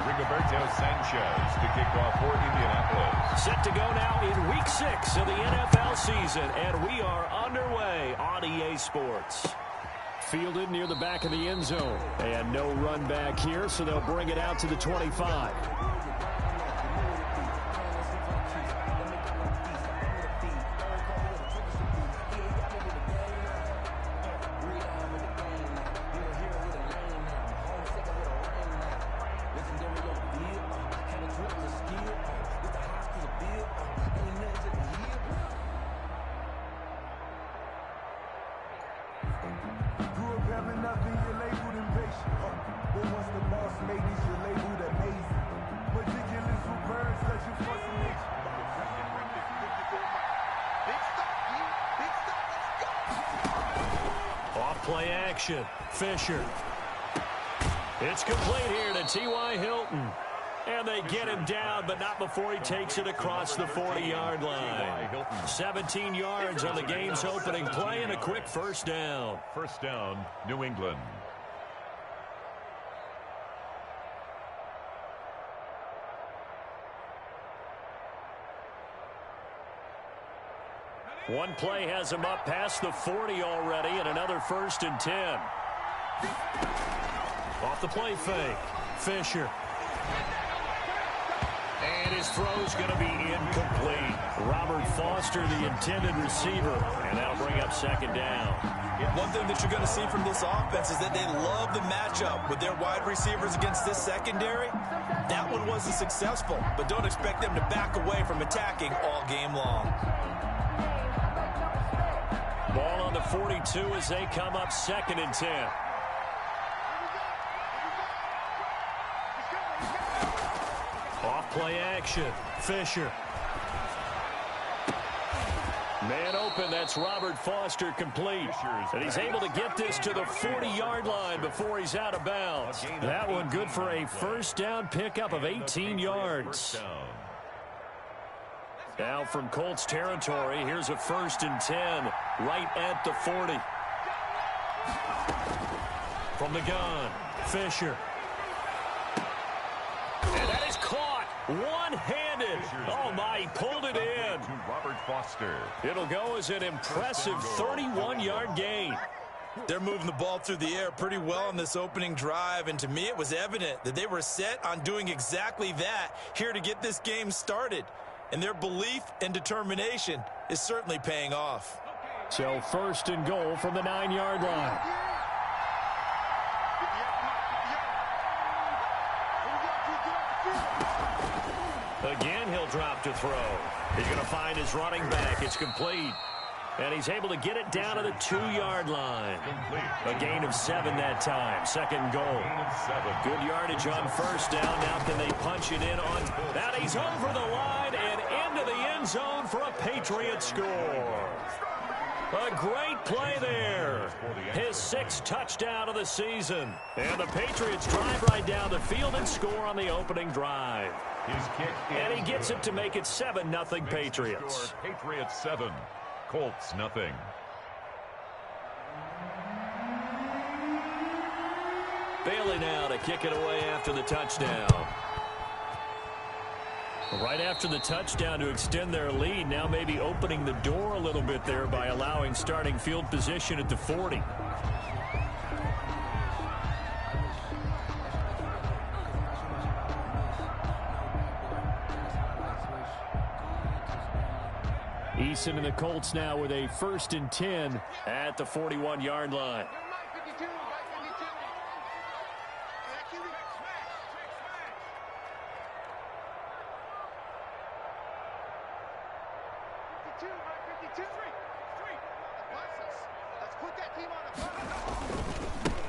Sanchez to kick off for Indianapolis. Set to go now in Week 6 of the NFL season, and we are underway on EA Sports. Fielded near the back of the end zone, and no run back here, so they'll bring it out to the 25. Play action. Fisher. It's complete here to T.Y. Hilton. And they get him down, but not before he takes it across the 40-yard line. 17 yards on the game's opening play and a quick first down. First down, New England. One play has him up past the 40 already, and another 1st and 10. Off the play fake. Fisher. And his throw's going to be incomplete. Robert Foster, the intended receiver, and that'll bring up 2nd down. One thing that you're going to see from this offense is that they love the matchup with their wide receivers against this secondary. That one wasn't successful, but don't expect them to back away from attacking all game long. Ball on the 42 as they come up 2nd and 10. Off play action. Fisher. Man open, that's Robert Foster complete. And he's able to get this to the 40-yard line before he's out of bounds. That one good for a first down pickup of 18 yards. Now from Colts territory, here's a 1st and 10 right at the 40. From the gun, Fisher. And that is caught one-handed. Oh, my, he pulled it in. To Robert Foster. It'll go as an impressive 31-yard gain. They're moving the ball through the air pretty well on this opening drive, and to me it was evident that they were set on doing exactly that here to get this game started. And their belief and determination is certainly paying off. So 1st and goal from the 9-yard line. Again, he'll drop to throw. He's going to find his running back. It's complete. And he's able to get it down to the 2-yard line. A gain of 7 that time. 2nd goal. Good yardage on 1st down. Now can they punch it in on that? He's over the line and into the end zone for a Patriot score. A great play there. His 6th touchdown of the season. And the Patriots drive right down the field and score on the opening drive. And he gets it to make it 7-0 Patriots. Patriots 7. Colts nothing. Bailey now to kick it away after the touchdown. Right after the touchdown to extend their lead, now maybe opening the door a little bit there by allowing starting field position at the 40. Eason and the Colts now with a 1st and 10 at the 41-yard line.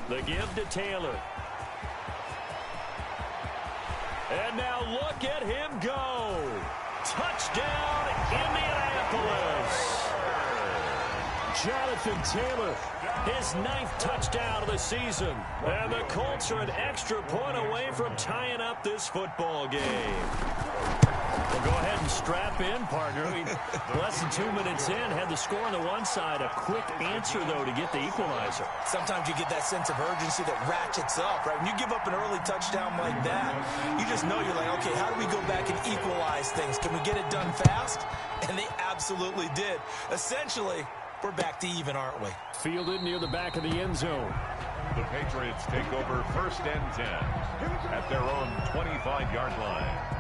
The give to Taylor. And now look at him go. Touchdown, Indianapolis. Jonathan Taylor, his 9th touchdown of the season. And the Colts are an extra point away from tying up this football game. Well, go ahead and strap in, partner. Less than 2 minutes in, had the score on the one side. A quick answer, though, to get the equalizer. Sometimes you get that sense of urgency that ratchets up, right? When you give up an early touchdown like that, you just know you're like, okay, how do we go back and equalize things? Can we get it done fast? And they absolutely did. Essentially, we're back to even, aren't we? Fielded near the back of the end zone. The Patriots take over 1st and 10 at their own 25-yard line.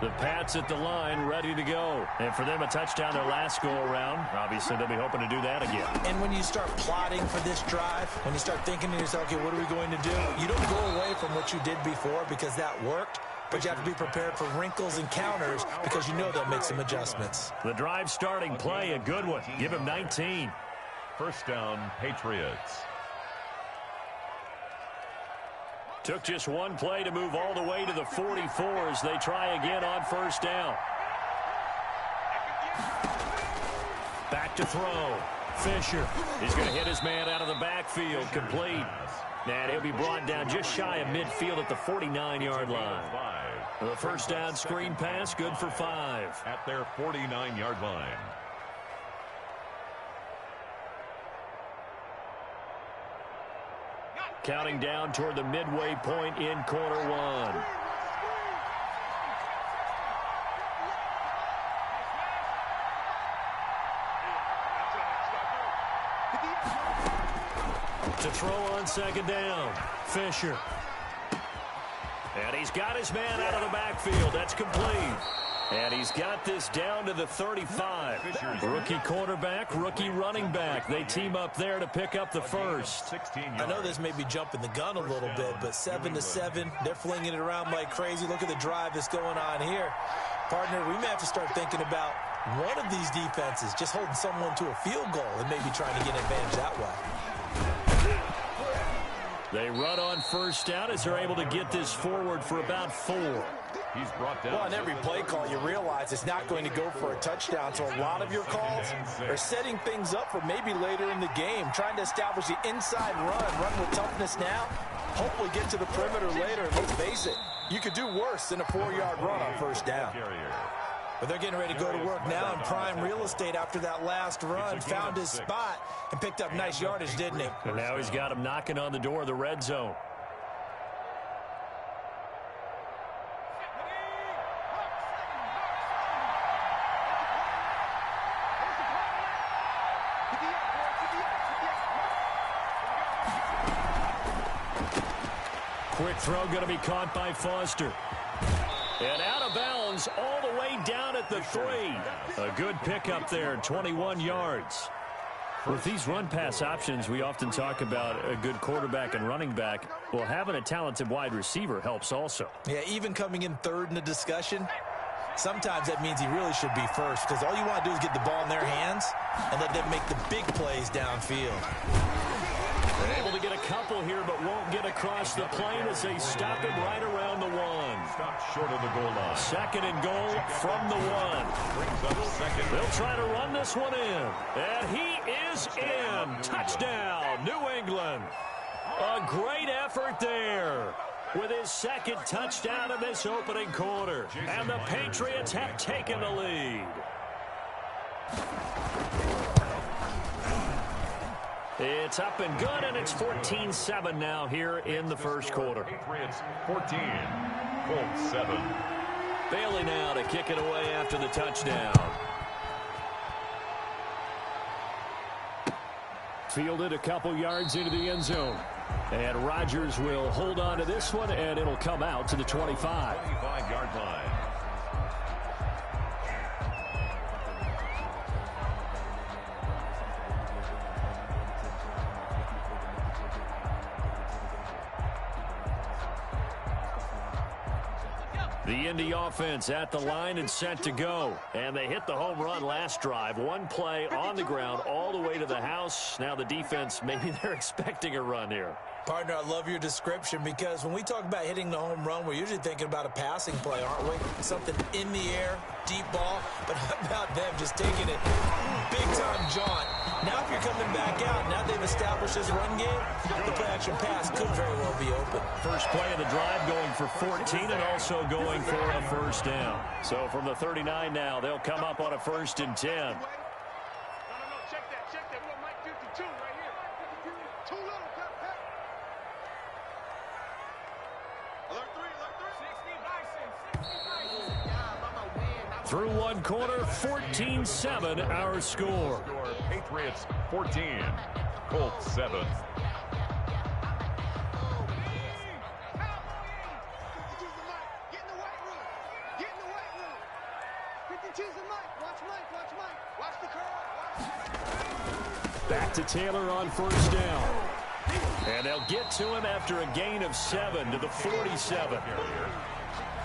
The Pats at the line, ready to go. And for them, a touchdown their last go-around. Obviously, they'll be hoping to do that again. And when you start plotting for this drive, when you start thinking to yourself, okay, what are we going to do? You don't go away from what you did before because that worked, but you have to be prepared for wrinkles and counters because you know they'll make some adjustments. The drive starting play, a good one. Give him 19. 1st down, Patriots. Took just one play to move all the way to the 44 as they try again on 1st down. Back to throw. Fisher. He's going to hit his man out of the backfield. Complete. And he'll be brought down just shy of midfield at the 49-yard line. The 1st down screen pass, good for 5. At their 49-yard line. Counting down toward the midway point in quarter one. To throw on 2nd down. Fisher. And he's got his man out of the backfield. That's complete. And he's got this down to the 35. Rookie quarterback, rookie running back. They team up there to pick up the first. I know this may be jumping the gun a little bit, but 7-7, they're flinging it around like crazy. Look at the drive that's going on here. Partner, we may have to start thinking about one of these defenses just holding someone to a field goal and maybe trying to get an advantage that way. They run on 1st down as they're able to get this forward for about 4. He's brought down. Well, on every play call, you realize it's not going to go for a touchdown, so a lot of your calls are setting things up for maybe later in the game, trying to establish the inside run with toughness now, hopefully get to the perimeter later. And let's face it, you could do worse than a 4-yard run on 1st down. But they're getting ready to go to work now in prime real estate after that last run. Found his spot and picked up nice yardage, didn't he? And now he's got him knocking on the door of the red zone. Quick throw going to be caught by Foster. And out of bounds all the way down at the 3. A good pickup there, 21 yards. With these run-pass options, we often talk about a good quarterback and running back. Well, having a talented wide receiver helps also. Yeah, even coming in 3rd in the discussion, sometimes that means he really should be 1st because all you want to do is get the ball in their hands and let them make the big plays downfield. They're able to get a couple here, but won't get across the plane as they stop him right around the 1. Stopped short of the goal line. 2nd and goal from the 1. Brings up 2nd. They'll try to run this one in. And he is in. Touchdown, New England. A great effort there with his 2nd touchdown of this opening quarter. And the Patriots have taken the lead. It's up and good, and it's 14-7 now here in the first quarter. Patriots 14, Colts 7. Bailey now to kick it away after the touchdown. Fielded a couple yards into the end zone. And Rodgers will hold on to this one, and it'll come out to the 25. 25-yard line. The Indy offense at the line and set to go. And they hit the home run last drive. One play on the ground all the way to the house. Now the defense, maybe they're expecting a run here. Partner, I love your description because when we talk about hitting the home run, we're usually thinking about a passing play, aren't we? Something in the air, deep ball. But how about them just taking it big-time jaunt? Now if you're coming back out, now they've established this run game, the play-action pass could very well be open. First play of the drive going for 14 and also going for a first down. So from the 39 now, they'll come up on a 1st and 10. Check that. We got Mike 52 right here. 52. Too little. Alert 3. Through one quarter, 14-7 our score. Patriots 14, Colts 7. Back to Taylor on 1st down. And they'll get to him after a gain of 7 to the 47.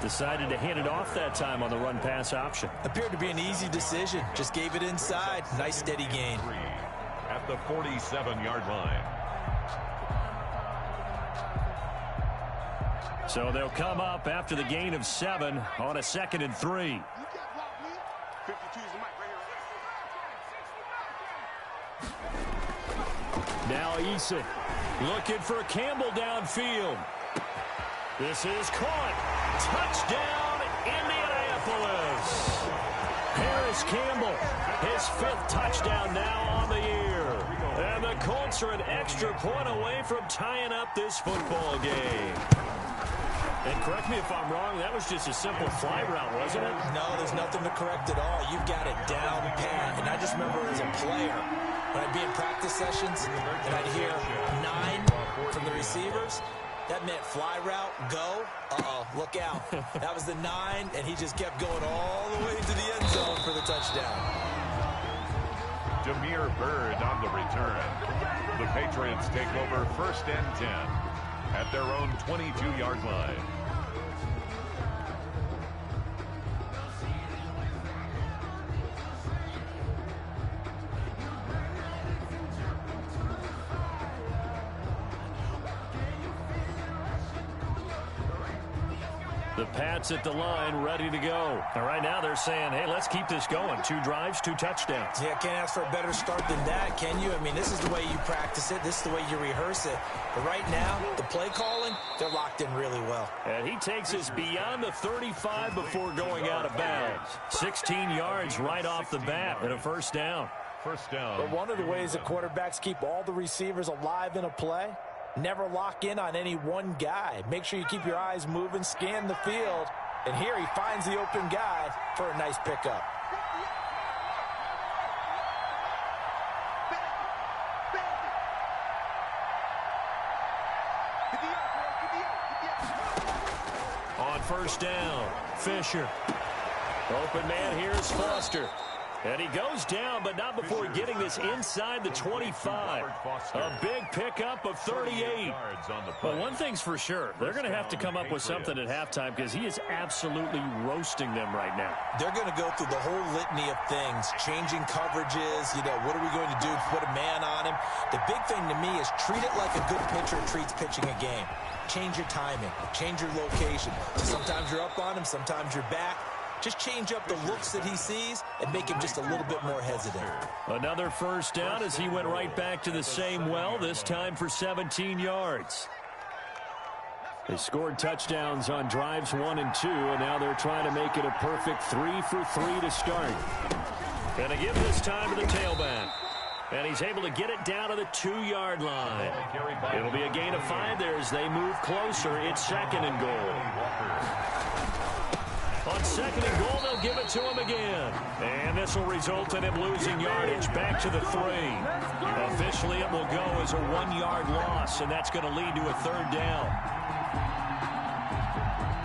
Decided to hand it off that time on the run-pass option. Appeared to be an easy decision. Just gave it inside. Nice steady gain. At the 47-yard line. So they'll come up after the gain of 7 on a 2nd and 3. Now Eason looking for Campbell downfield. This is caught. Touchdown, Indianapolis. Harris Campbell, his 5th touchdown now on the year. And the Colts are an extra point away from tying up this football game. And correct me if I'm wrong, that was just a simple fly route, wasn't it? No, there's nothing to correct at all. You've got it down pat. And I just remember as a player, when I'd be in practice sessions and I'd hear 9 from the receivers, that meant fly route, go. Look out. That was the 9, and he just kept going all the way to the end zone for the touchdown. Damiere Byrd on the return. The Patriots take over 1st and 10 at their own 22-yard line. The Pats at the line, ready to go. And right now they're saying, hey, let's keep this going. 2 drives, 2 touchdowns. Yeah, can't ask for a better start than that, can you? I mean, this is the way you practice it. This is the way you rehearse it. But right now, the play calling, they're locked in really well. And he takes us beyond the 35 before going out of bounds. 16 yards right off the bat and a 1st down. First down. But one of the ways that quarterbacks keep all the receivers alive in a play, never lock in on any one guy. Make sure you keep your eyes moving, scan the field. And here he finds the open guy for a nice pickup. On 1st down, Fisher. Open man, here's Foster. And he goes down, but not before getting this inside the 25. A big pickup of 38. But one thing's for sure, they're going to have to come up with something at halftime because he is absolutely roasting them right now. They're going to go through the whole litany of things, changing coverages, what are we going to do to put a man on him? The big thing to me is treat it like a good pitcher treats pitching a game. Change your timing, change your location. So sometimes you're up on him, sometimes you're back. Just change up the looks that he sees and make him just a little bit more hesitant. Another 1st down as he went right back to the same well, this time for 17 yards. They scored touchdowns on drives 1 and 2, and now they're trying to make it a perfect 3 for 3 to start. And they give this time to the tailback. And he's able to get it down to the 2-yard line. It'll be a gain of 5 there as they move closer. It's 2nd and goal. On 2nd and goal, they'll give it to him again. And this will result in him losing yardage back to the 3. Officially, it will go as a 1-yard loss, and that's going to lead to a 3rd down.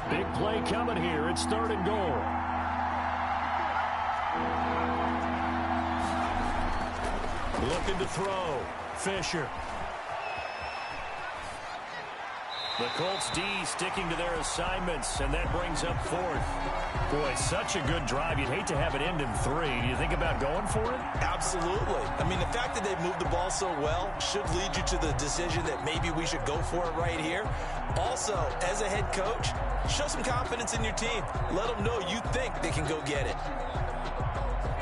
Big play coming here. It's 3rd and goal. Looking to throw. Fisher. The Colts D sticking to their assignments, and that brings up fourth. Boy, such a good drive. You'd hate to have it end in 3. Do you think about going for it? Absolutely. I mean, the fact that they've moved the ball so well should lead you to the decision that maybe we should go for it right here. Also, as a head coach, show some confidence in your team. Let them know you think they can go get it.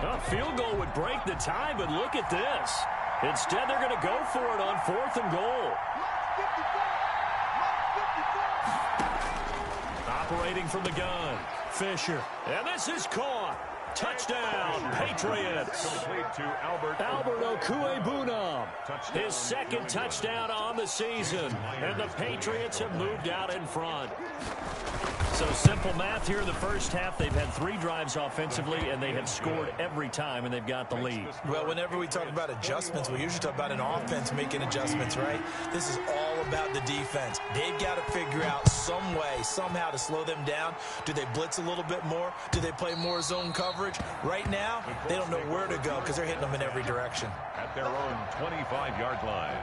A field goal would break the tie, but look at this. Instead, they're going to go for it on 4th and goal. Operating from the gun, Fisher. And this is caught. Touchdown, Patriots. Albert Okwuegbunam. His second touchdown on the season. And the Patriots have moved out in front. So simple math here in the first half. They've had 3 drives offensively, and they have scored every time, and they've got the lead. Well, whenever we talk about adjustments, we usually talk about an offense making adjustments, right? This is all about the defense. They've got to figure out some way, somehow to slow them down. Do they blitz a little bit more? Do they play more zone coverage? Right now, they don't know where to go because they're hitting them in every direction. At their own 25-yard line.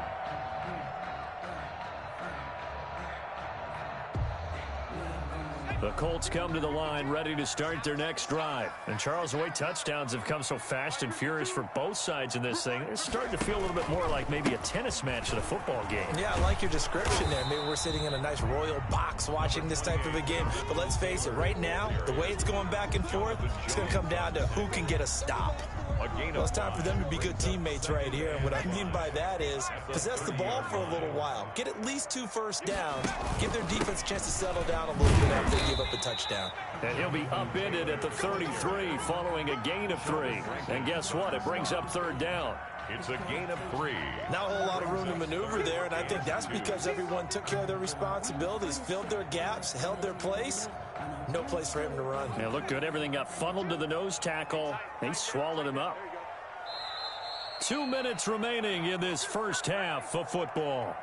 The Colts come to the line ready to start their next drive. And Charles, the way touchdowns have come so fast and furious for both sides in this thing, it's starting to feel a little bit more like maybe a tennis match than a football game. Yeah, I like your description there. Maybe we're sitting in a nice royal box watching this type of a game. But let's face it, right now, the way it's going back and forth, it's going to come down to who can get a stop. Well, it's time for them to be good teammates right here. And what I mean by that is possess the ball for a little while. Get at least 2 first downs. Give their defense a chance to settle down a little bit after they give up the touchdown. And he'll be upended at the 33 following a gain of 3. And guess what? It brings up 3rd down. It's a gain of 3. Not a whole lot of room to maneuver there, and I think that's because everyone took care of their responsibilities, filled their gaps, held their place. No place for him to run. Yeah, looked good. Everything got funneled to the nose tackle. They swallowed him up. 2 minutes remaining in this first half of football.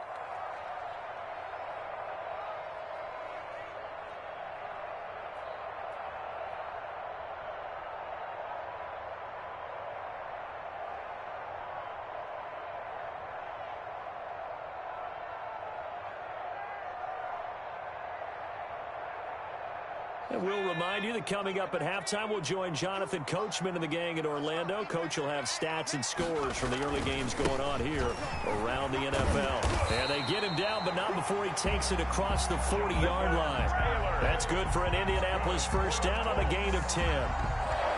And we'll remind you that coming up at halftime, we'll join Jonathan Coachman and the gang in Orlando. Coach will have stats and scores from the early games going on here around the NFL. And they get him down, but not before he takes it across the 40-yard line. That's good for an Indianapolis first down on a gain of 10.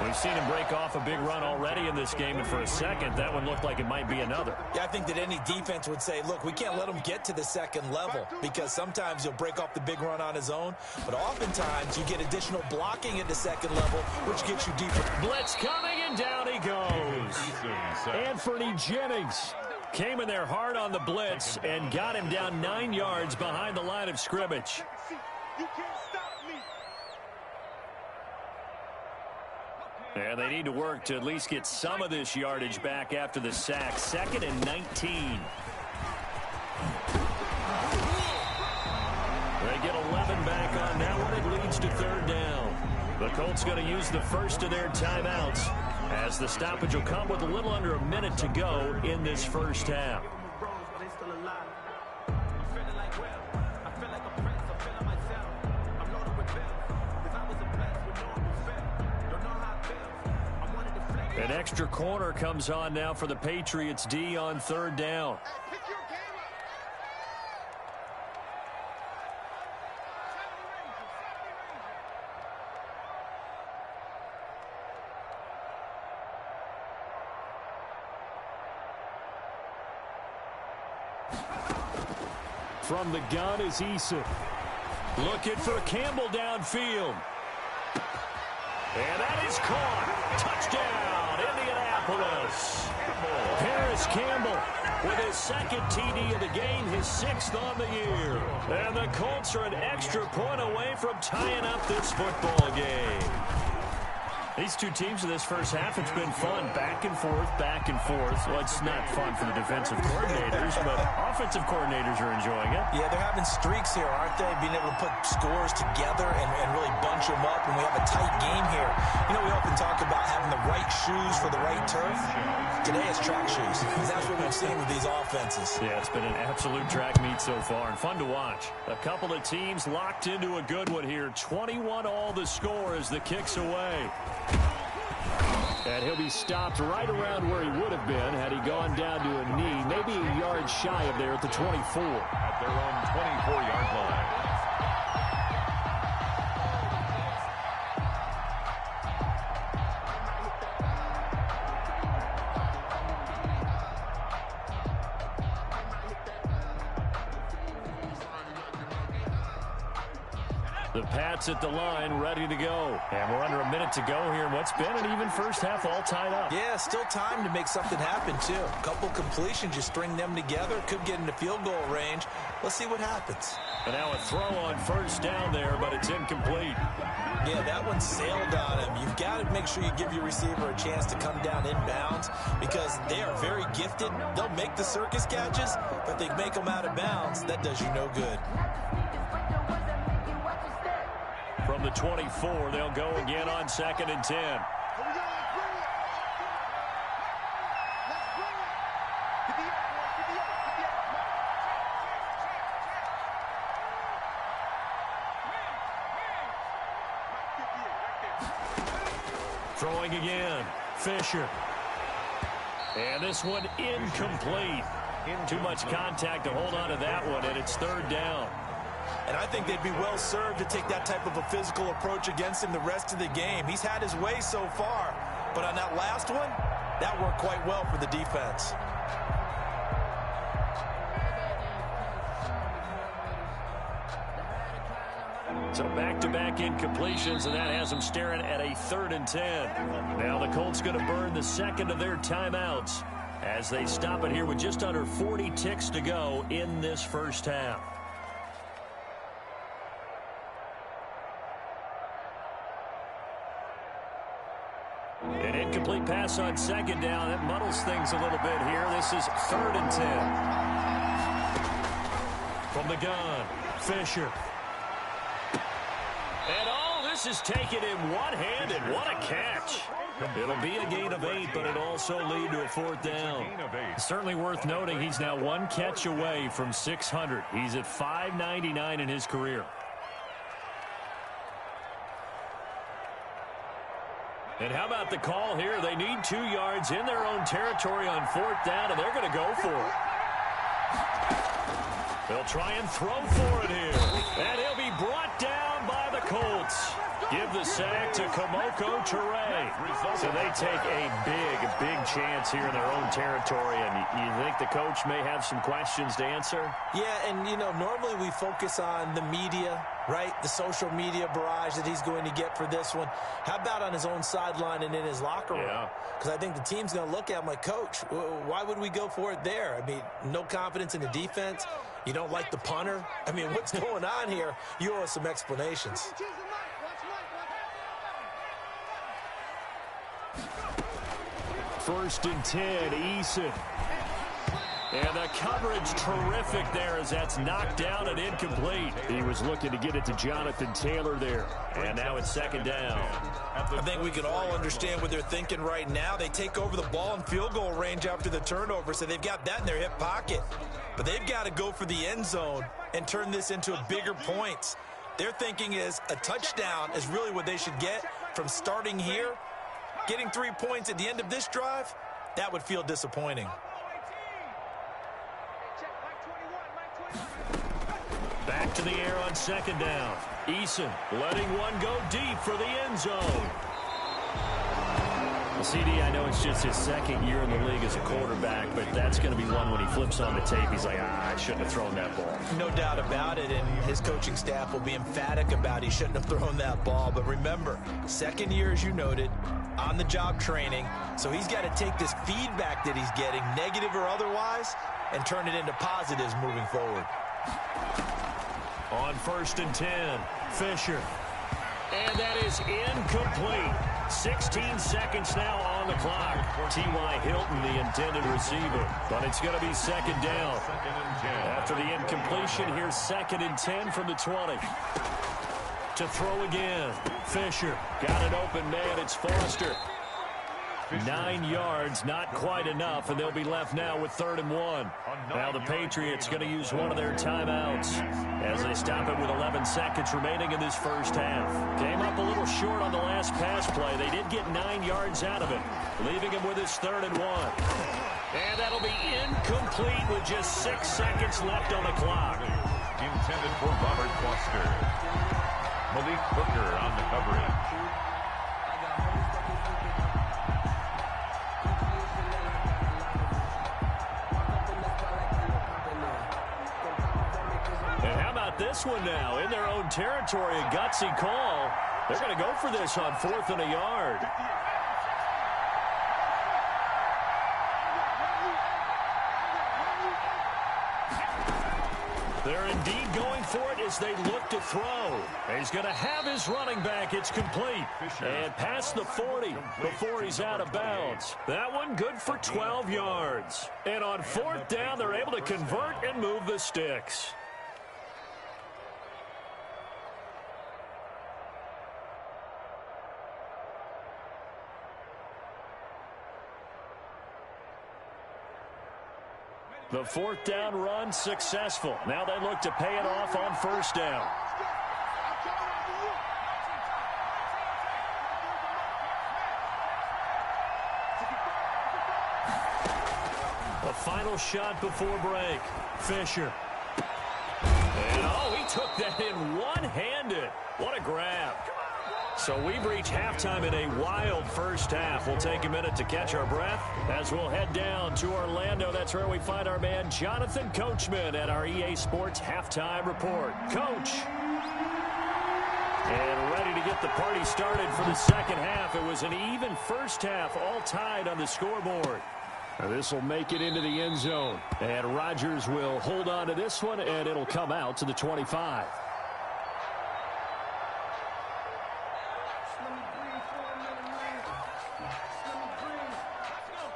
We've seen him break off a big run already in this game, and for a second, that one looked like it might be another. Yeah, I think that any defense would say, look, we can't let him get to the second level because sometimes he'll break off the big run on his own, but oftentimes you get additional blocking at the second level, which gets you deeper. Blitz coming, and down he goes. Anthony Jennings came in there hard on the blitz and got him down 9 yards behind the line of scrimmage. You can't stop me. And they need to work to at least get some of this yardage back after the sack. 2nd and 19. They get 11 back on that one. It leads to 3rd down. The Colts going to use the first of their timeouts as the stoppage will come with a little under a minute to go in this first half. An extra corner comes on now for the Patriots D on 3rd down. From the gun is Eason. Looking for Campbell downfield. And that is caught. Touchdown, Indianapolis. Paris Campbell with his 2nd TD of the game, his 6th on the year. And the Colts are an extra point away from tying up this football game. These two teams in this first half, it's been fun. Back and forth, back and forth. Well, it's not fun for the defensive coordinators, but offensive coordinators are enjoying it. Yeah, they're having streaks here, aren't they? Being able to put scores together and really bunch them up, and we have a tight game here. You know, we often talk about having the right shoes for the right turf. Today it's track shoes, because that's what we've seen with these offenses. Yeah, it's been an absolute track meet so far, and fun to watch. A couple of teams locked into a good one here. 21-all the score as the kick's away. And he'll be stopped right around where he would have been had he gone down to a knee, maybe a yard shy of there at the 24. At their own 24-yard line. The Pats at the line, ready to go. And we're under a minute to go here in what's been an even first half, all tied up. Yeah, still time to make something happen, too. A couple completions, you string them together, could get into field goal range. Let's see what happens. And now a throw on first down there, but it's incomplete. Yeah, that one sailed on him. You've got to make sure you give your receiver a chance to come down inbounds because they are very gifted. They'll make the circus catches, but they make them out of bounds. That does you no good. From the 24, they'll go again on 2nd and 10. Throwing again, Fisher. And this one incomplete. Too much contact to hold on to that one, and it's 3rd down. And I think they'd be well served to take that type of a physical approach against him the rest of the game. He's had his way so far, but on that last one, that worked quite well for the defense. So back-to-back incompletions, and that has them staring at a 3rd and 10. Now the Colts going to burn the second of their timeouts as they stop it here with just under 40 ticks to go in this first half. An incomplete pass on 2nd down. That muddles things a little bit here. This is 3rd and 10. From the gun, Fisher. And this is taken in one-handed. What a catch. It'll be a gain of 8, but it'll also lead to a 4th down. Certainly worth noting he's now one catch away from 600. He's at 599 in his career. And how about the call here? They need 2 yards in their own territory on 4th down, and they're going to go for it. They'll try and throw for it here. And he'll be brought down by the Colts. Give the sack to Kamoko Toure. So they take a big chance here in their own territory. And you think the coach may have some questions to answer? Yeah, and, you know, normally we focus on the media, right? The social media barrage that he's going to get for this one. How about on his own sideline and in his locker room? Because I think the team's going to look at him like, Coach, why would we go for it there? I mean, no confidence in the defense. You don't like the punter? I mean, what's going on here? You owe us some explanations. First and 10, Eason. And the coverage terrific there as that's knocked down and incomplete. He was looking to get it to Jonathan Taylor there. And now it's 2nd down. I think we can all understand what they're thinking right now. They take over the ball in field goal range after the turnover, so they've got that in their hip pocket. But they've got to go for the end zone and turn this into a bigger points. Their thinking is a touchdown is really what they should get from starting here. Getting 3 points at the end of this drive, that would feel disappointing. Back to the air on 2nd down. Eason letting one go deep for the end zone. Well, CD, I know it's just his 2nd year in the league as a quarterback, but that's going to be one when he flips on the tape. He's like, I shouldn't have thrown that ball. No doubt about it, and his coaching staff will be emphatic about he shouldn't have thrown that ball. But remember, 2nd year, as you noted, on-the-job training, so he's got to take this feedback that he's getting, negative or otherwise, and turn it into positives moving forward. On 1st and 10, Fisher. And that is incomplete. 16 seconds now on the clock. T.Y. Hilton, the intended receiver. But it's going to be second down. After the incompletion, here's 2nd and 10 from the 20. To throw again. Fisher got an open man. It's Foster. 9 yards, not quite enough, and they'll be left now with 3rd and 1. Now the Patriots going to use one of their timeouts as they stop it with 11 seconds remaining in this first half. Came up a little short on the last pass play. They did get 9 yards out of it, leaving him with his 3rd and 1. And that'll be incomplete with just 6 seconds left on the clock. Intended for Robert Foster. Malik Hooker on the coverage. This one now in their own territory, a gutsy call. They're going to go for this on 4th and a yard. They're indeed going for it as they look to throw. He's going to have his running back. It's complete. And past the 40 before he's out of bounds. That one good for 12 yards. And on 4th down, they're able to convert and move the sticks. The 4th down run successful. Now they look to pay it off on 1st down. The final shot before break. Fisher. And he took that in one-handed. What a grab. So we've reached halftime in a wild first half. We'll take a minute to catch our breath as we'll head down to Orlando. That's where we find our man Jonathan Coachman at our EA Sports Halftime Report. Coach. And ready to get the party started for the second half. It was an even first half, all tied on the scoreboard. This will make it into the end zone. And Rodgers will hold on to this one, and it'll come out to the 25.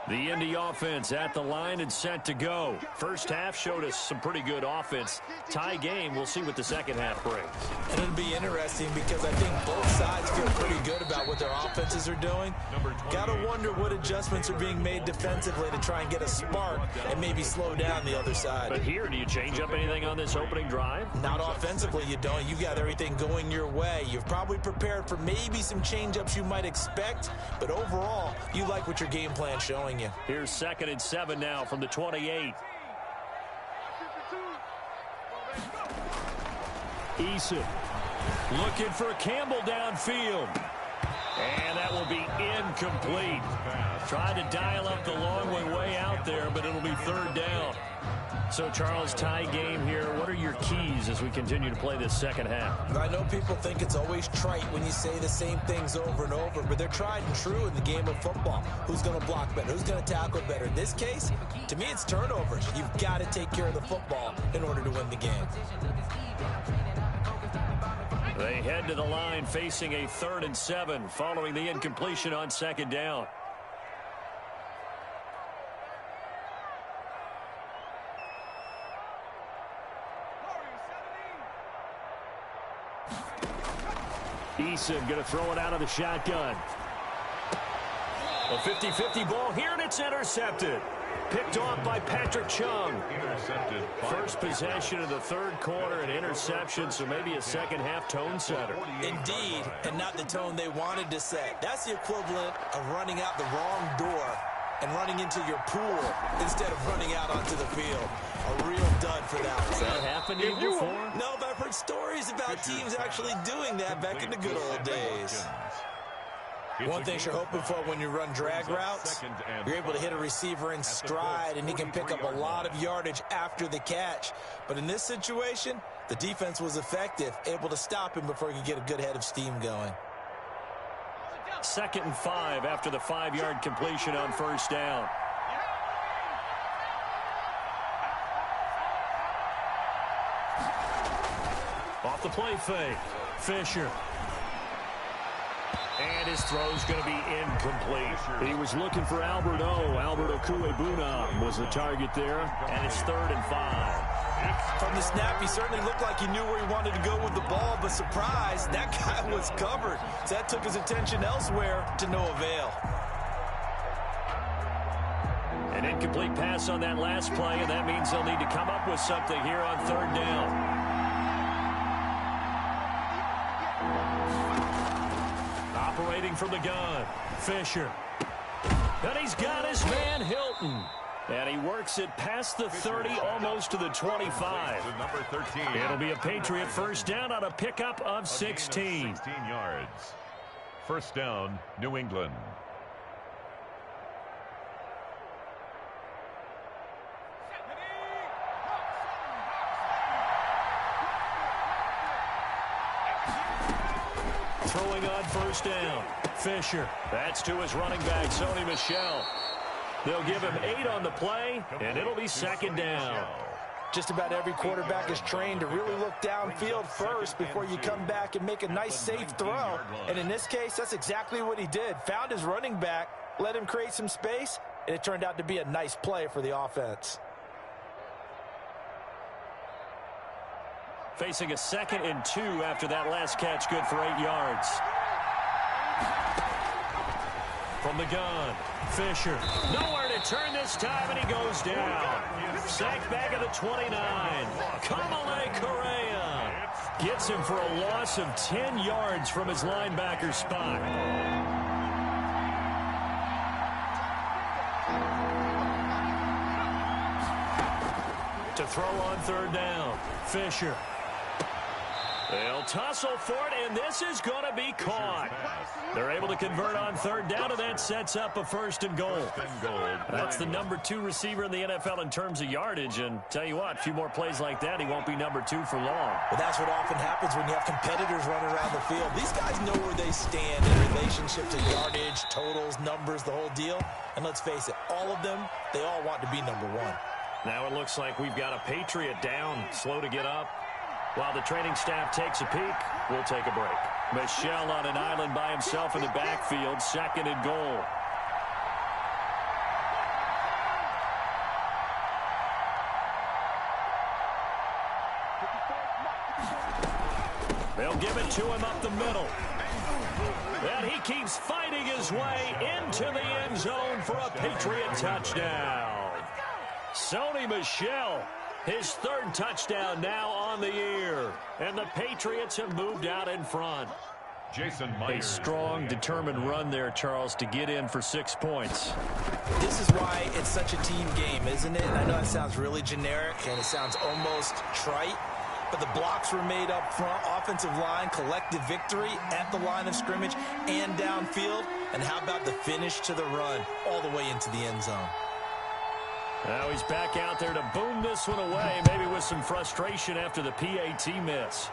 The Indy offense at the line and set to go. First half showed us some pretty good offense. Tie game, we'll see what the second half brings. And it'll be interesting because I think both sides feel pretty good about what their offenses are doing. Got to wonder what adjustments are being made defensively to try and get a spark and maybe slow down the other side. But here, do you change up anything on this opening drive? Not offensively, you don't. You got everything going your way. You've probably prepared for maybe some change-ups you might expect, but overall, you like what your game plan's showing you. Here's 2nd and 7 now from the 28. Eason looking for Campbell downfield. And that will be incomplete. Tried to dial up the long way out there, but it'll be 3rd down. So, Charles, tie game here. What are your keys as we continue to play this second half? I know people think it's always trite when you say the same things over and over, but they're tried and true in the game of football. Who's going to block better? Who's going to tackle better? In this case, to me, it's turnovers. You've got to take care of the football in order to win the game. They head to the line facing a 3rd and 7 following the incompletion on 2nd down. Eason going to throw it out of the shotgun. A 50-50 ball here, and it's intercepted. Picked off by Patrick Chung. Intercepted. First possession of the 3rd quarter, an interception, so maybe a second half tone setter. Indeed, and not the tone they wanted to set. That's the equivalent of running out the wrong door and running into your pool instead of running out onto the field. A real dud for that one. Has that happened to you before? No, but I've heard stories about teams actually doing that back in the good old days. One thing you're hoping for when you run drag routes, you're able to hit a receiver in stride, and he can pick up a lot of yardage after the catch. But in this situation, the defense was effective, able to stop him before he could get a good head of steam going. 2nd and 5 after the 5-yard completion on 1st down. Off the play fake. Fisher. And his throw's going to be incomplete. He was looking for Albert Okuebuna was the target there, and it's 3rd and 5. From the snap, he certainly looked like he knew where he wanted to go with the ball, but surprise, that guy was covered. So that took his attention elsewhere to no avail. An incomplete pass on that last play, and that means they'll need to come up with something here on 3rd down. Operating from the gun, Fisher. And he's got his man, Hilton. And he works it past the 30, almost to the 25. Number 13. It'll be a Patriot first down on a pickup of 16. 16 yards. First down, New England. Throwing on first down, Fisher. That's to his running back, Sony Michel. They'll give him 8 on the play, and it'll be 2nd down. Just about every quarterback is trained to really look downfield first before you come back and make a nice, safe throw. And in this case, that's exactly what he did. Found his running back, let him create some space, and it turned out to be a nice play for the offense. Facing a 2nd and 2 after that last catch, good for 8 yards. From the gun, Fisher. Nowhere to turn this time, and he goes down. Sacked back at the 29. Kamale Correa gets him for a loss of 10 yards from his linebacker spot. To throw on 3rd down, Fisher. They'll tussle for it, and this is going to be caught. They're able to convert on 3rd down, and that sets up a 1st and goal. That's the number 2 receiver in the NFL in terms of yardage, and tell you what, a few more plays like that, he won't be number 2 for long. Well, that's what often happens when you have competitors running around the field. These guys know where they stand in relationship to yardage, totals, numbers, the whole deal. And let's face it, all of them, they all want to be number 1. Now it looks like we've got a Patriot down, slow to get up. While the training staff takes a peek, we'll take a break. Michel on an island by himself in the backfield, 2nd and goal. They'll give it to him up the middle. And he keeps fighting his way into the end zone for a Patriot touchdown. Sony Michel. His 3rd touchdown now on the year. And the Patriots have moved out in front. Jason A Myers. strong, determined run there, Charles, to get in for 6 points. This is why it's such a team game, isn't it? And I know it sounds really generic, and it sounds almost trite. But the blocks were made up front, offensive line, collective victory at the line of scrimmage and downfield. And how about the finish to the run all the way into the end zone? Now he's back out there to boom this one away, maybe with some frustration after the PAT miss.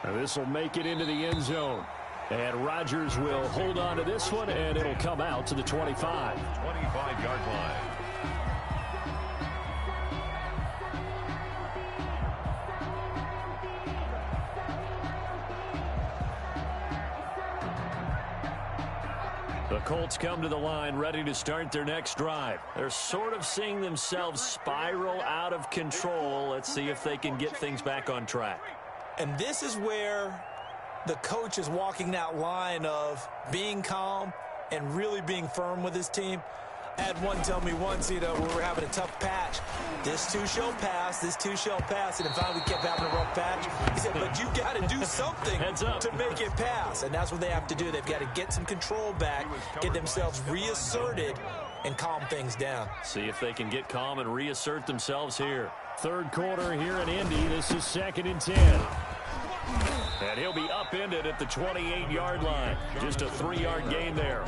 This will make it into the end zone. And Rodgers will hold on to this one, and it'll come out to the 25. 25-yard line. The Colts come to the line ready to start their next drive. They're sort of seeing themselves spiral out of control. Let's see if they can get things back on track. And this is where the coach is walking that line of being calm and really being firm with his team. I had one tell me once, we were having a tough patch. This too shall pass, this too shall pass. And finally we kept having a rough patch. He said, but you got to do something to make it pass. And that's what they have to do. They've got to get some control back, get themselves reasserted, and calm things down. See if they can get calm and reassert themselves here. 3rd quarter here in Indy. This is 2nd and 10. And he'll be upended at the 28-yard line. Just a 3-yard gain there.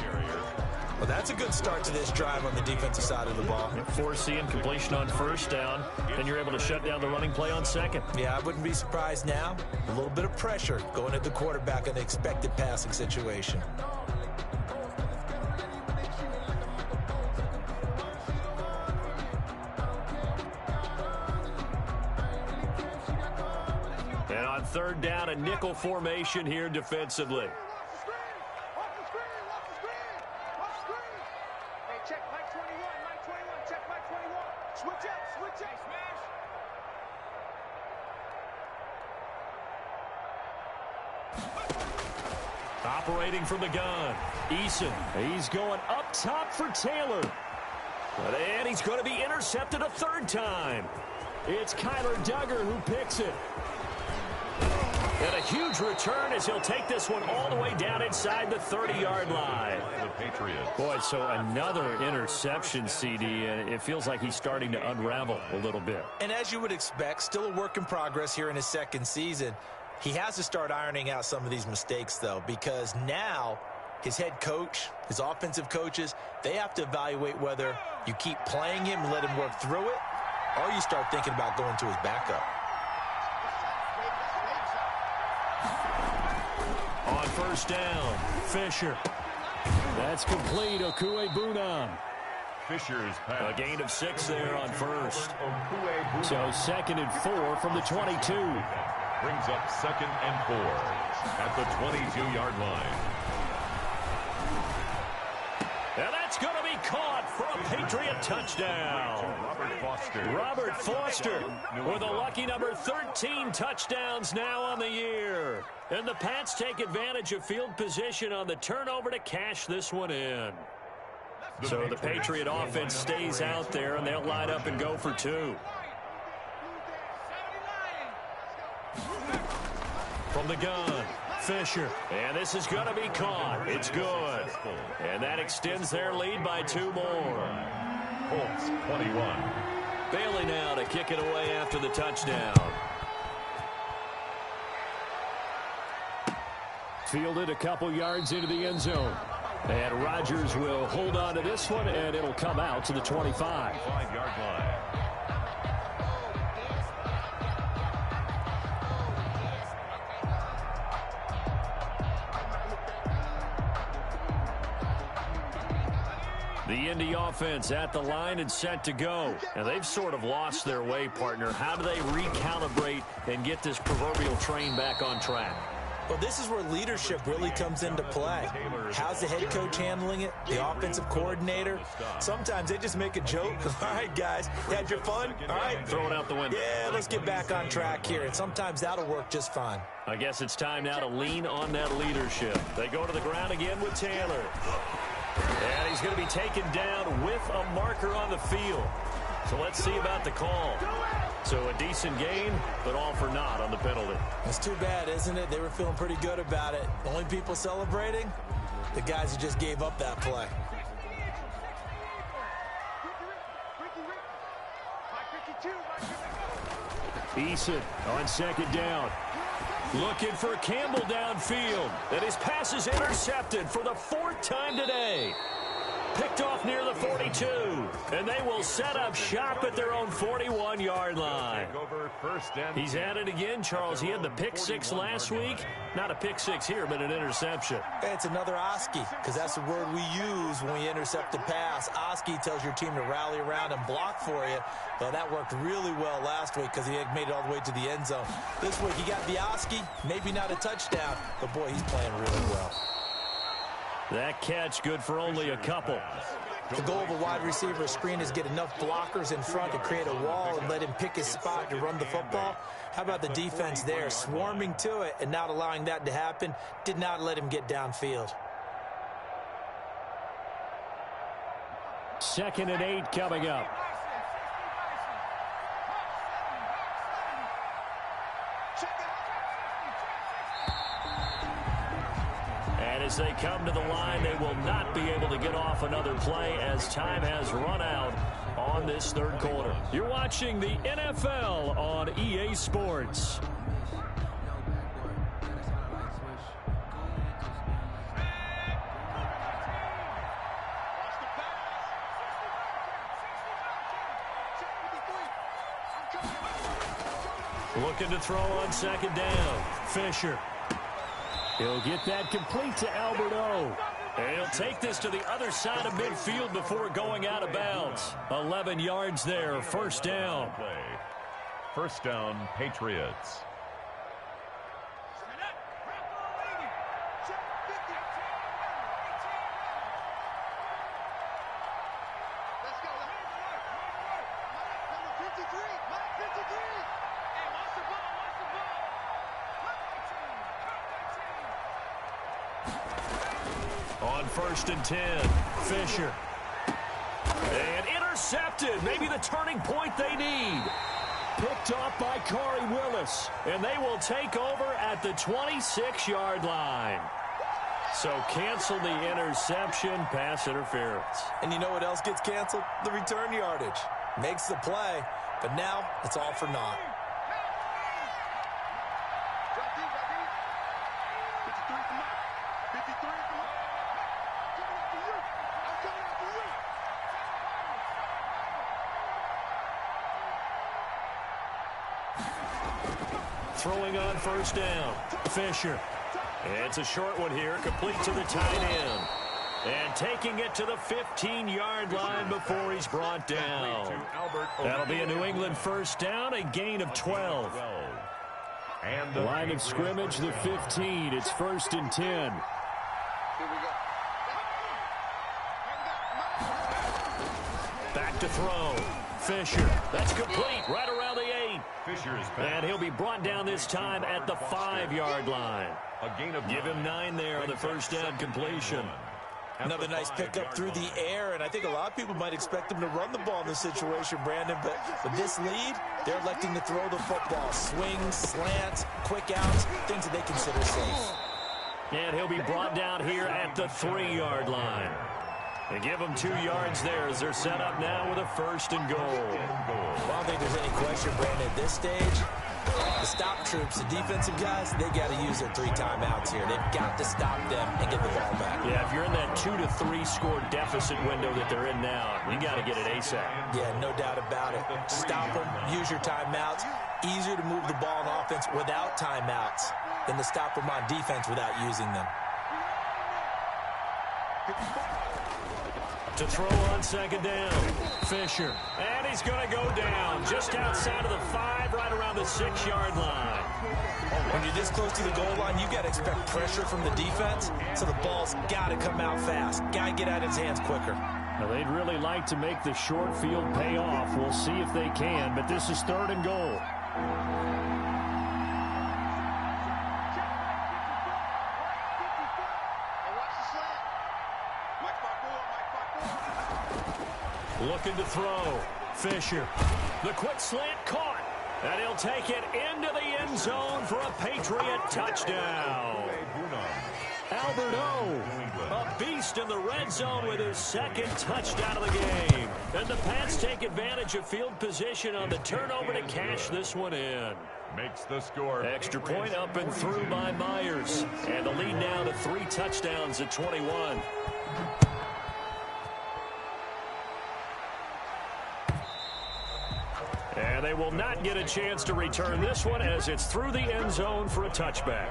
Well, that's a good start to this drive on the defensive side of the ball. Forcing completion on 1st down. Then you're able to shut down the running play on 2nd. Yeah, I wouldn't be surprised now. A little bit of pressure going at the quarterback in an expected passing situation. And on 3rd down, a nickel formation here defensively. Operating from the gun, Eason. He's going up top for Taylor. And he's going to be intercepted a third time. It's Kyler Duggar who picks it. And a huge return as he'll take this one all the way down inside the 30-yard line. Boy, so another interception, CD, and it feels like he's starting to unravel a little bit. And as you would expect, still a work in progress here in his second season. He has to start ironing out some of these mistakes, though, because now his head coach, his offensive coaches, they have to evaluate whether you keep playing him and let him work through it, or you start thinking about going to his backup. On first down, Fisher. That's complete, Okuebunam. Fisher's pass. A gain of 6 there on first. So 2nd and 4 from the 22. Brings up 2nd and 4 at the 22-yard line. And that's going to be caught for a Patriot touchdown. Robert Foster with a lucky number 13 touchdowns now on the year. And the Pats take advantage of field position on the turnover to cash this one in. So the Patriot offense stays out there, and they'll line up and go for 2. From the gun, Fisher. And this is going to be caught. It's good. And that extends their lead by 2 more. Colts 21. Bailey now to kick it away after the touchdown. Fielded a couple yards into the end zone. And Rodgers will hold on to this one, and it'll come out to the 25. 5-yard line. The Indy offense at the line and set to go. And they've sort of lost their way, partner. How do they recalibrate and get this proverbial train back on track? Well, this is where leadership really comes into play. How's the head coach handling it? The offensive coordinator? Sometimes they just make a joke. All right, guys, had your fun? All right. Throw it out the window. Yeah, let's get back on track here. And sometimes that'll work just fine. I guess it's time now to lean on that leadership. They go to the ground again with Taylor. And he's going to be taken down with a marker on the field. So let's see about the call. So a decent gain, but all for naught on the penalty. It's too bad, isn't it? They were feeling pretty good about it. The only people celebrating, the guys who just gave up that play. Eason on 2nd down. Looking for Campbell downfield. And his pass is intercepted for the 4th time today. Picked off near the 42. And they will set up shop at their own 41-yard line. He's at it again, Charles. He had the pick 6 last week. Not a pick 6 here, but an interception. It's another Oski, because that's the word we use when we intercept a pass. Oski tells your team to rally around and block for you. Well, that worked really well last week because he had made it all the way to the end zone. This week, he got the Oski, maybe not a touchdown, but boy, he's playing really well. That catch good for only a couple. The goal of a wide receiver screen is get enough blockers in front to create a wall and let him pick his spot to run the football. How about the defense there, swarming to it and not allowing that to happen? Did not let him get downfield. 2nd and 8 coming up. As they come to the line, they will not be able to get off another play as time has run out on this 3rd quarter. You're watching the NFL on EA Sports. Looking to throw on 2nd down. Fisher. He'll get that complete to Alberto. And he'll take this to the other side of midfield before going out of bounds. 11 yards there, 1st down. 1st down, Patriots. On 1st and 10, Fisher. And intercepted. Maybe the turning point they need. Picked off by Corey Willis. And they will take over at the 26-yard line. So cancel the interception, pass interference. And you know what else gets canceled? The return yardage. Makes the play, but now it's all for naught. Throwing on 1st down, Fisher. It's a short one here, complete to the tight end. And taking it to the 15-yard line before he's brought down. That'll be a New England 1st down, a gain of 12. And the line of scrimmage, the 15. It's 1st and 10. Back to throw. Fisher. That's complete right around the 8. And he'll be brought down this time at the 5-yard line. Give him 9 there on the 1st down completion. Another nice pickup through the air, and I think a lot of people might expect him to run the ball in this situation, Brandon, but with this lead, they're electing to throw the football. Swings, slants, quick outs, things that they consider safe. And he'll be brought down here at the 3-yard line. They give them 2 yards there as they're set up now with a 1st and goal. Well, I don't think there's any question, Brandon, at this stage, the stop troops, the defensive guys, they got to use their 3 timeouts here. They've got to stop them and get the ball back. Yeah, if you're in that 2 to 3 score deficit window that they're in now, you got to get it ASAP. Yeah, no doubt about it. Stop them, use your timeouts. Easier to move the ball on offense without timeouts than to stop them on defense without using them. To throw on 2nd down, Fisher. And he's going to go down just outside of the 5, right around the 6-yard line. When you're this close to the goal line, you got to expect pressure from the defense, so the ball's got to come out fast. Got to get out of his hands quicker. Now, they'd really like to make the short field pay off. We'll see if they can, but this is 3rd and goal. Looking to throw. Fisher. The quick slant caught. And he'll take it into the end zone for a Patriot touchdown. Albert O, a beast in the red zone with his 2nd touchdown of the game. And the Pats take advantage of field position on the turnover to cash this one in. Makes the score. Extra point up and through by Myers. And the lead now to 3 touchdowns at 21. And they will not get a chance to return this one as it's through the end zone for a touchback.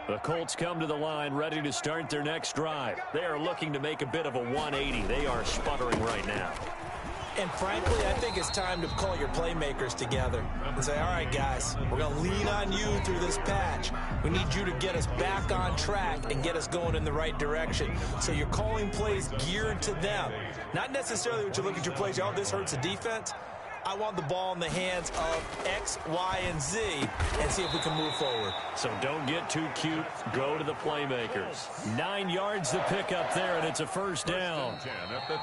The Colts come to the line ready to start their next drive. They are looking to make a bit of a 180. They are sputtering right now. And frankly, I think it's time to call your playmakers together and say, all right, guys, we're going to lean on you through this patch. We need you to get us back on track and get us going in the right direction. So you're calling plays geared to them. Not necessarily what you look at your plays, oh, this hurts the defense. I want the ball in the hands of X, Y, and Z and see if we can move forward. So don't get too cute. Go to the playmakers. 9 yards to pick up there, and it's a 1st down.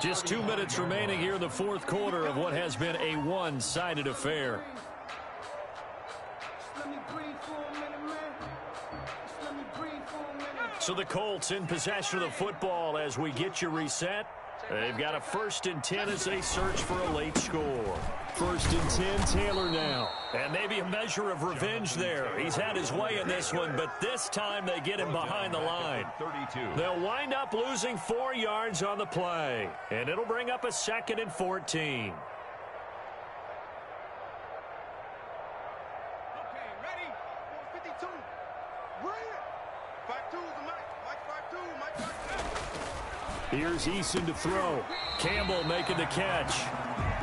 Just 2 minutes remaining here in the 4th quarter of what has been a one-sided affair. So the Colts in possession of the football as we get you reset. They've got a 1st and 10 as they search for a late score. 1st and 10, Taylor now. And maybe a measure of revenge there. He's had his way in this one, but this time they get him behind the line. They'll wind up losing 4 yards on the play. And it'll bring up a 2nd and 14. Here's Eason to throw. Campbell making the catch.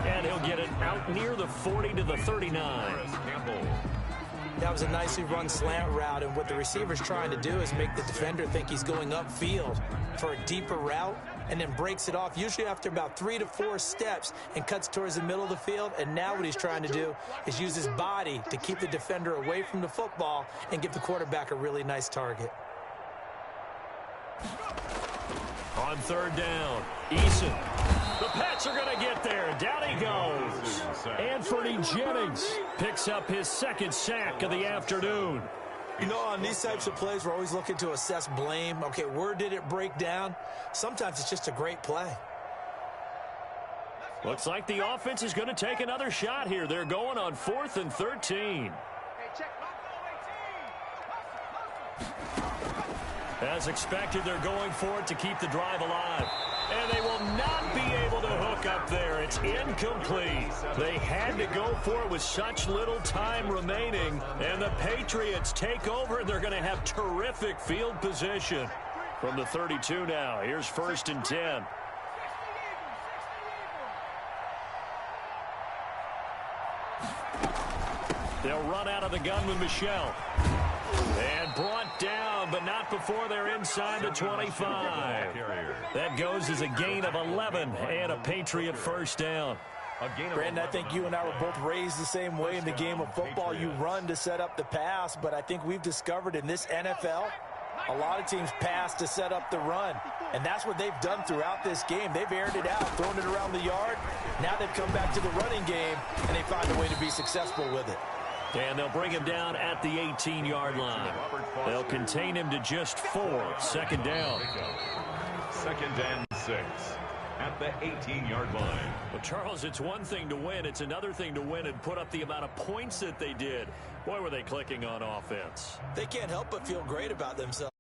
And he'll get it out near the 40 to the 39. That was a nicely run slant route, and what the receiver's trying to do is make the defender think he's going upfield for a deeper route, and then breaks it off, usually after about 3 to 4 steps, and cuts towards the middle of the field. And now what he's trying to do is use his body to keep the defender away from the football and give the quarterback a really nice target. On third down, Eason. The Pats are going to get there. Down he goes. Anthony Jennings picks up his second sack of the afternoon. You know, on these types of plays, we're always looking to assess blame. Okay, where did it break down? Sometimes it's just a great play. Looks like the offense is going to take another shot here. They're going on 4th and 13. As expected, they're going for it to keep the drive alive. And they will not be able to hook up there. It's incomplete. They had to go for it with such little time remaining. And the Patriots take over. They're going to have terrific field position. From the 32 now, here's 1st and 10. They'll run out of the gun with Michelle. And brought down, but not before they're inside the 25. That goes as a gain of 11 and a Patriot first down. Brandon, I think you and I were both raised the same way in the game of football. You run to set up the pass, but I think we've discovered in this NFL, a lot of teams pass to set up the run. And that's what they've done throughout this game. They've aired it out, thrown it around the yard. Now they've come back to the running game, and they find a way to be successful with it. And they'll bring him down at the 18-yard line. They'll contain him to just 4. Second down. 2nd and 6 at the 18-yard line. Well, Charles, it's one thing to win. It's another thing to win and put up the amount of points that they did. Boy, were they clicking on offense. They can't help but feel great about themselves.